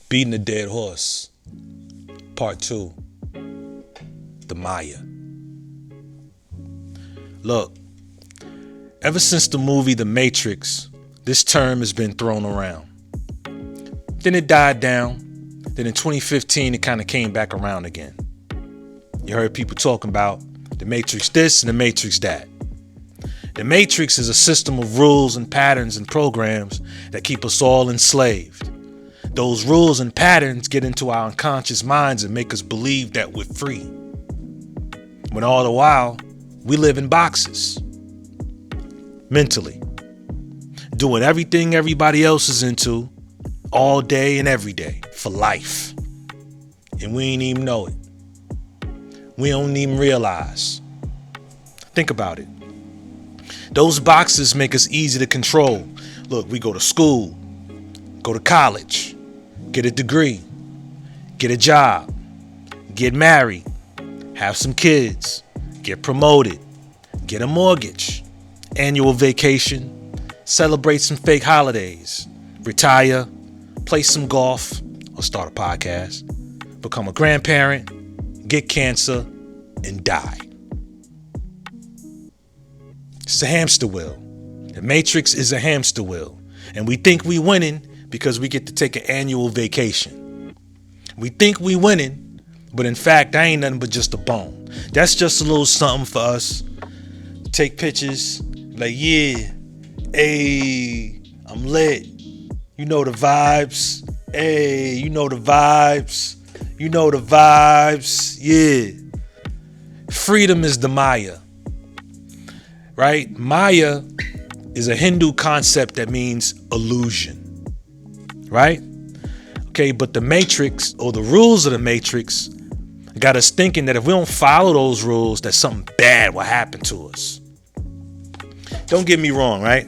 Beating a Dead Horse, Part 2, The Maya. Look, ever since the movie The Matrix, this term has been thrown around. Then it died down. Then in 2015, it kind of came back around again. You heard people talking about the Matrix this and the Matrix that. The Matrix is a system of rules and patterns and programs that keep us all enslaved. Those rules and patterns get into our unconscious minds and make us believe that we're free, when all the while we live in boxes, mentally, doing everything everybody else is into all day and every day for life. And we ain't even know it. We don't even realize. Think about it. Those boxes make us easy to control. Look, we go to school, go to college, get a degree, get a job, get married, have some kids, get promoted, get a mortgage, annual vacation, celebrate some fake holidays, retire, play some golf, or start a podcast, become a grandparent, get cancer, and die. It's a hamster wheel. The Matrix is a hamster wheel. And we think we winning because we get to take an annual vacation. We think we winning, but in fact, I ain't nothing but just a bone. That's just a little something for us. Take pictures, like, yeah, hey, I'm lit. You know the vibes. Hey, you know the vibes. You know the vibes. Yeah. Freedom is the Maya. Right? Maya is a Hindu concept that means illusion. Right? Okay, but the Matrix, or the rules of the Matrix, got us thinking that if we don't follow those rules, that something bad will happen to us. Don't get me wrong, right?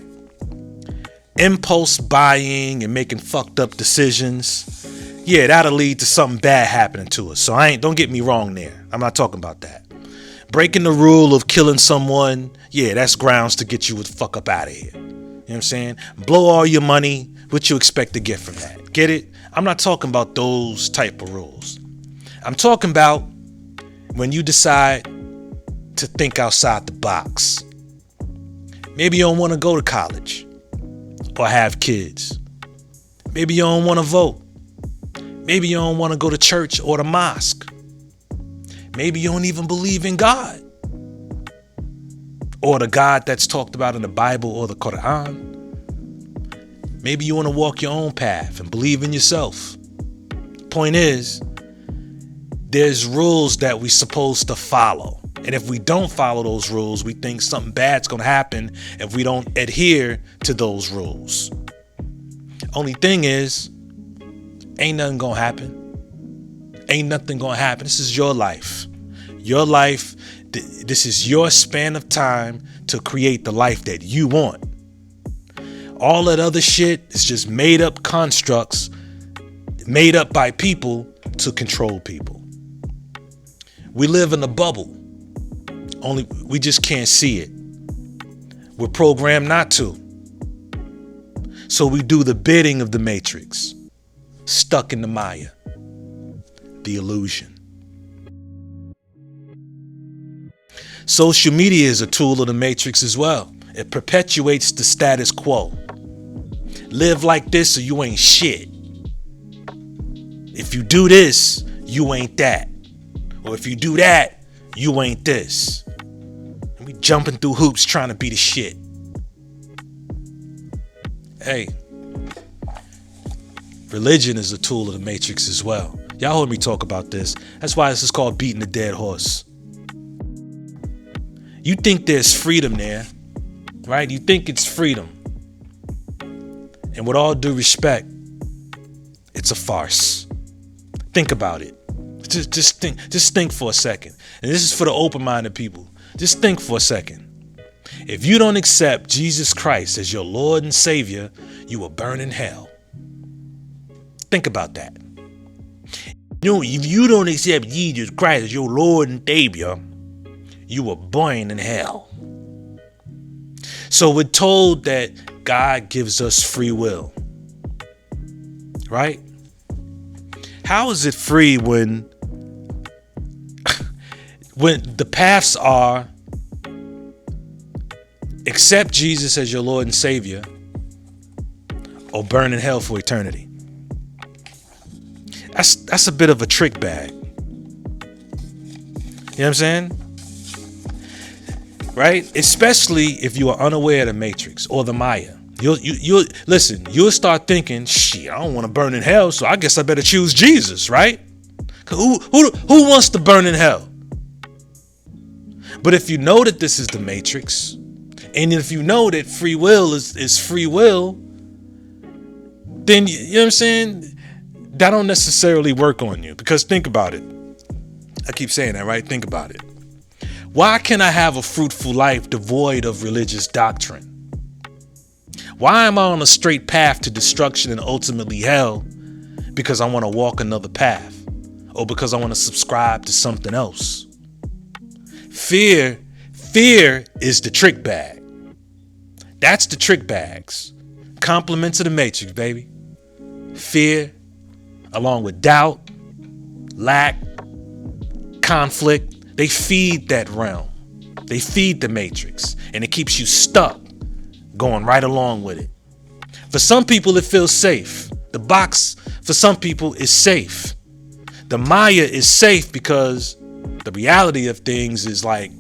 Impulse buying and making fucked up decisions, yeah, that'll lead to something bad happening to us. So don't get me wrong there. I'm not talking about that. Breaking the rule of killing someone, yeah, that's grounds to get you the fuck up out of here. You know what I'm saying? Blow all your money. What you expect to get from that? Get it? I'm not talking about those type of rules. I'm talking about when you decide to think outside the box. Maybe you don't want to go to college or have kids. Maybe you don't want to vote. Maybe you don't want to go to church or the mosque. Maybe you don't even believe in God, or the God that's talked about in the Bible or the Quran. Maybe you want to walk your own path and believe in yourself. Point is, there's rules that we're supposed to follow. And if we don't follow those rules, we think something bad's going to happen if we don't adhere to those rules. Only thing is, ain't nothing going to happen. Ain't nothing going to happen. This is your life. Your life, this is your span of time to create the life that you want. All that other shit is just made up constructs made up by people to control people. We live in a bubble. Only we just can't see it. We're programmed not to. So we do the bidding of the Matrix. Stuck in the Maya. The illusion. Social media is a tool of the Matrix as well. It perpetuates the status quo. Live like this or you ain't shit. If you do this, you ain't that. Or if you do that, you ain't this. And we jumping through hoops trying to be the shit. Hey, religion is a tool of the Matrix as well. Y'all heard me talk about this. That's why this is called beating the dead horse. You think there's freedom there, right? You think it's freedom. And with all due respect, it's a farce. Think about it. Just think for a second. And this is for the open-minded people. Just think for a second. If you don't accept Jesus Christ as your Lord and Savior, you will burn in hell. Think about that. If you don't accept Jesus Christ as your Lord and Savior, you will burn in hell. So we're told that God gives us free will, right? How is it free when the paths are accept Jesus as your Lord and Savior or burn in hell for eternity? That's a bit of a trick bag. You know what I'm saying? Right? Especially if you are unaware of the Matrix or the Maya. You'll listen, you'll start thinking, shit, I don't want to burn in hell, so I guess I better choose Jesus, right? Who wants to burn in hell? But if you know that this is the Matrix, and if you know that free will is free will, then you know what I'm saying? That don't necessarily work on you. Because think about it. I keep saying that, right? Think about it. Why can I have a fruitful life devoid of religious doctrine? Why am I on a straight path to destruction and ultimately hell because I want to walk another path? Or because I want to subscribe to something else? Fear is the trick bag. That's the trick bags. Compliments of the Matrix, baby. Fear, along with doubt, lack, conflict, they feed that realm. They feed the Matrix, and it keeps you stuck, going right along with it. For some people, it feels safe. The box, for some people, is safe. The Maya is safe because the reality of things is like,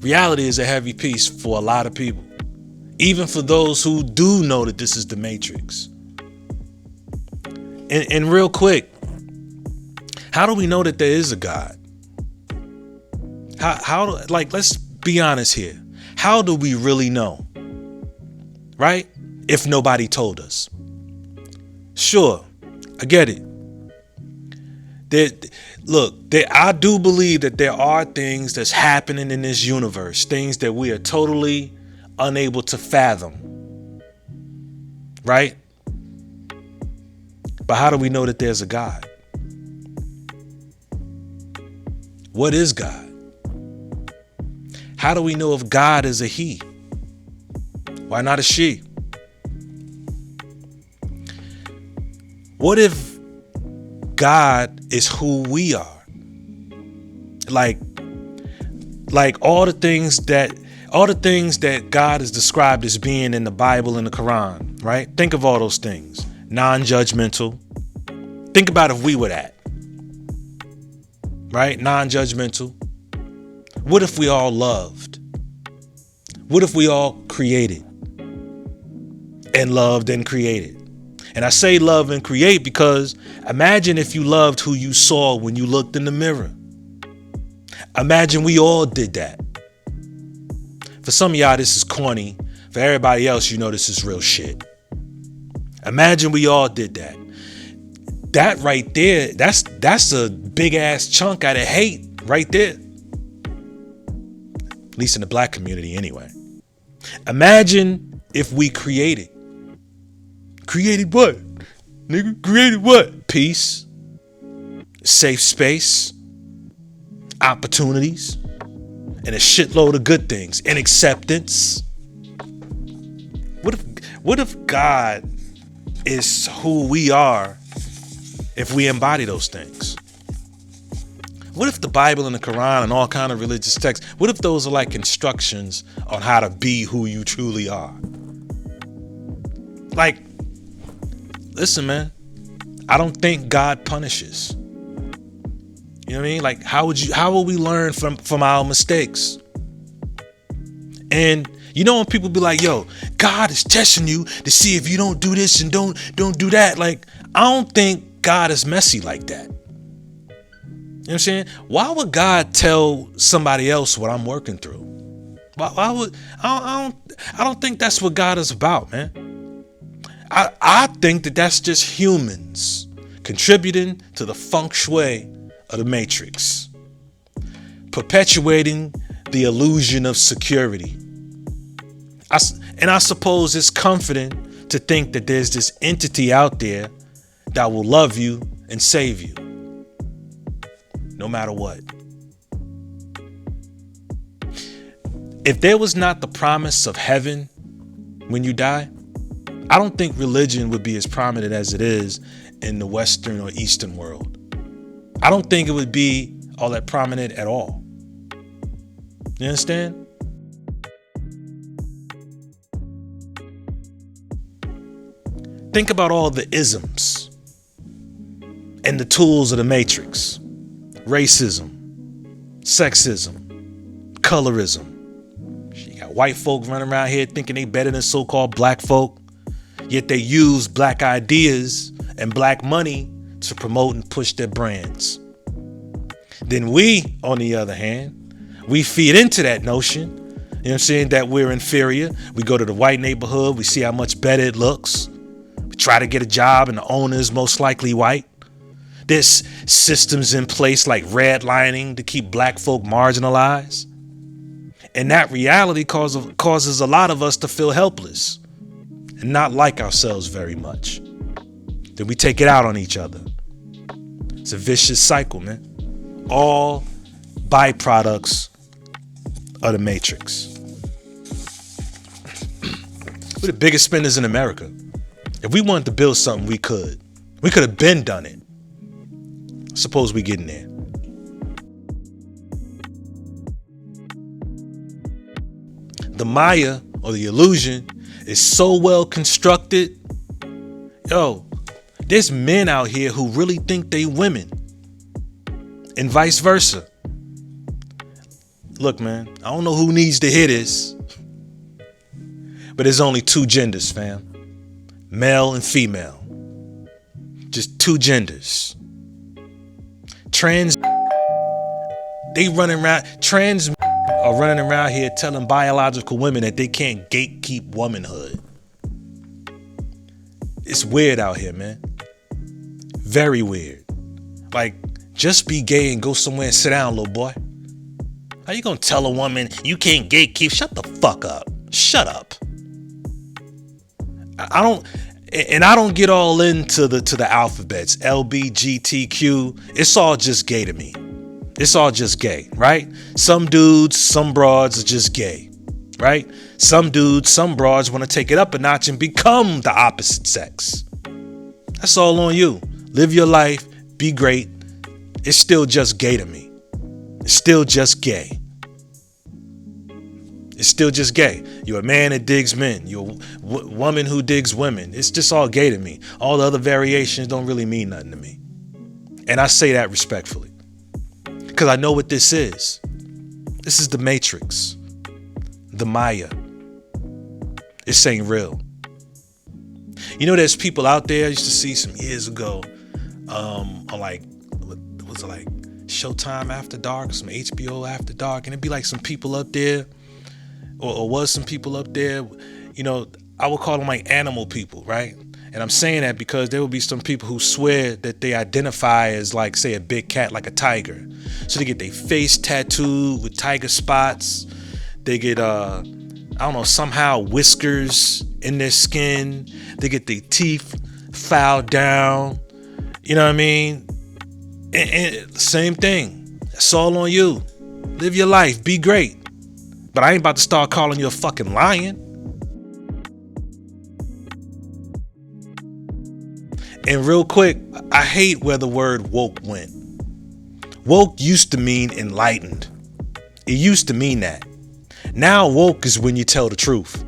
reality is a heavy piece for a lot of people, even for those who do know that this is the Matrix. And real quick, how do we know that there is a God? Let's be honest here. How do we really know? Right? If nobody told us. Sure, I get it. I do believe that there are things that's happening in this universe, things that we are totally unable to fathom. Right? But how do we know that there's a God? What is God? How do we know if God is a he? Why not a she? What if God is who we are? Like all the things that God is described as being in the Bible and the Quran, right? Think of all those things. Non-judgmental. Think about if we were that. Right? Non-judgmental. What if we all loved? What if we all created and loved and created? And I say love and create because imagine if you loved who you saw when you looked in the mirror. Imagine we all did that. For some of y'all, this is corny. For everybody else, you know this is real shit. Imagine we all did that. That right there, that's a big ass chunk out of hate right there. At least in the black community anyway. Imagine if we created. Created what? Nigga, created what? Peace, safe space, opportunities, and a shitload of good things, and acceptance. What if God is who we are if we embody those things? What if the Bible and the Quran and all kind of religious texts, what if those are like instructions on how to be who you truly are? Like, listen, man, I don't think God punishes. You know what I mean? Like, how will we learn from our mistakes? And you know when people be like, yo, God is testing you to see if you don't do this and don't do that. Like, I don't think God is messy like that. You know what I'm saying? Why would God tell somebody else what I'm working through? Why would I don't think that's what God is about, man. I think that that's just humans contributing to the feng shui of the Matrix, perpetuating the illusion of security. I suppose it's comforting to think that there's this entity out there that will love you and save you, no matter what. If there was not the promise of heaven when you die, I don't think religion would be as prominent as it is in the Western or Eastern world. I don't think it would be all that prominent at all. You understand? Think about all the isms and the tools of the matrix. Racism, sexism, colorism. You got white folk running around here thinking they better than so-called black folk, yet they use black ideas and black money to promote and push their brands. Then we, on the other hand, we feed into that notion, you know what I'm saying, that we're inferior. We go to the white neighborhood, we see how much better it looks. We try to get a job and the owner is most likely white. There's systems in place like redlining to keep black folk marginalized. And that reality causes a lot of us to feel helpless and not like ourselves very much. Then we take it out on each other. It's a vicious cycle, man. All byproducts of the matrix. We're the biggest spenders in America. If we wanted to build something, we could. We could have been done it. Suppose we get in there. The Maya, or the illusion, is so well constructed. Yo, there's men out here who really think they women. And vice versa. Look, man, I don't know who needs to hear this, but there's only two genders, fam. Male and female. Just two genders. Trans are running around here telling biological women that they can't gatekeep womanhood. It's weird out here, man. Very weird. Like, just be gay and go somewhere and sit down, little boy. How you gonna tell a woman you can't gatekeep? Shut the fuck up. Shut up. I don't get all into the alphabets, LBGTQ. It's all just gay to me. It's all just gay, right? Some dudes, some broads are just gay, right? Some dudes, some broads want to take it up a notch and become the opposite sex. That's all on you. Live your life, be great. It's still just gay to me. It's still just gay. It's still just gay. You're a man that digs men. You're a woman who digs women. It's just all gay to me. All the other variations don't really mean nothing to me. And I say that respectfully. Because I know what this is. This is the Matrix. The Maya. This ain't real. You know, there's people out there I used to see some years ago on like, was it like Showtime After Dark, some HBO After Dark, and it'd be like some people up there, or was some people up there, you know, I would call them like animal people, right? And I'm saying that because there will be some people who swear that they identify as, like, say, a big cat, like a tiger. So they get their face tattooed with tiger spots. They get, I don't know, somehow whiskers in their skin. They get their teeth filed down. You know what I mean? And same thing. It's all on you. Live your life. Be great. But I ain't about to start calling you a fucking lion. And real quick, I hate where the word woke went. Woke used to mean enlightened. It used to mean that. Now woke is when you tell the truth. You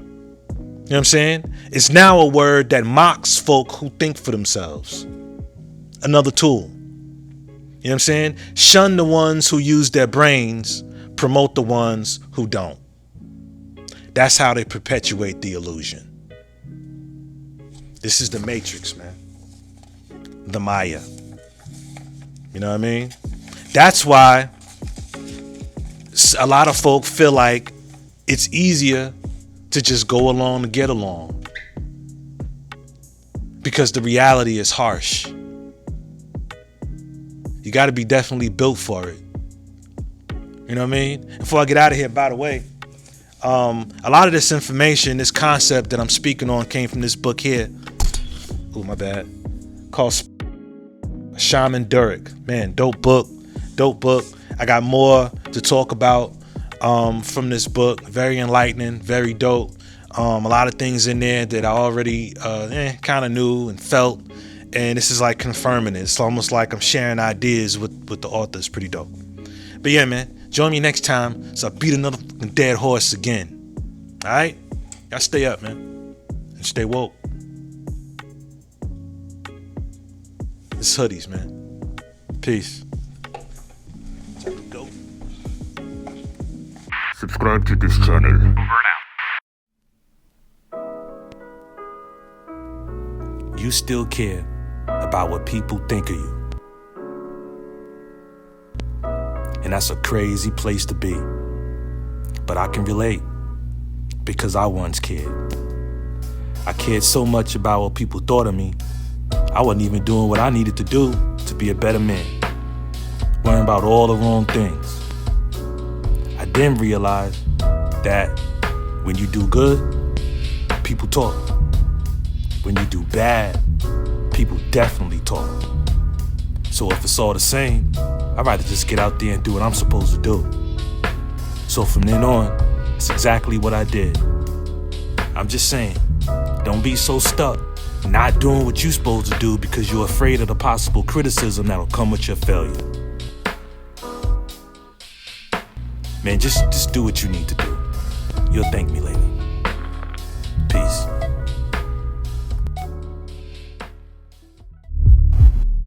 know what I'm saying? It's now a word that mocks folk who think for themselves. Another tool. You know what I'm saying? Shun the ones who use their brains, promote the ones who don't. That's how they perpetuate the illusion. This is the Matrix, man. The Maya. You know what I mean? That's why a lot of folk feel like it's easier to just go along to get along, because the reality is harsh. You got to be definitely built for it. You know what I mean? Before I get out of here, by the way, a lot of this information, this concept that I'm speaking on, came from this book here. Oh, my bad. Called Shaman Durek. Man, dope book. I got more to talk about from this book. Very enlightening, very dope. A lot of things in there that I already kind of knew and felt, and this is like confirming it. It's almost like I'm sharing ideas with the author. It's pretty dope. But yeah, man, join me next time so I beat another dead horse again. All right, y'all stay up, man, and stay woke. It's Hoodies, man. Peace. Go. Subscribe to this channel. Over and out. You still care about what people think of you. And that's a crazy place to be. But I can relate because I once cared. I cared so much about what people thought of me, I wasn't even doing what I needed to do to be a better man. Worrying about all the wrong things. I didn't realize that when you do good, people talk. When you do bad, people definitely talk. So if it's all the same, I'd rather just get out there and do what I'm supposed to do. So from then on, it's exactly what I did. I'm just saying, don't be so stuck not doing what you're supposed to do because you're afraid of the possible criticism that'll come with your failure. Man, just do what you need to do. You'll thank me later.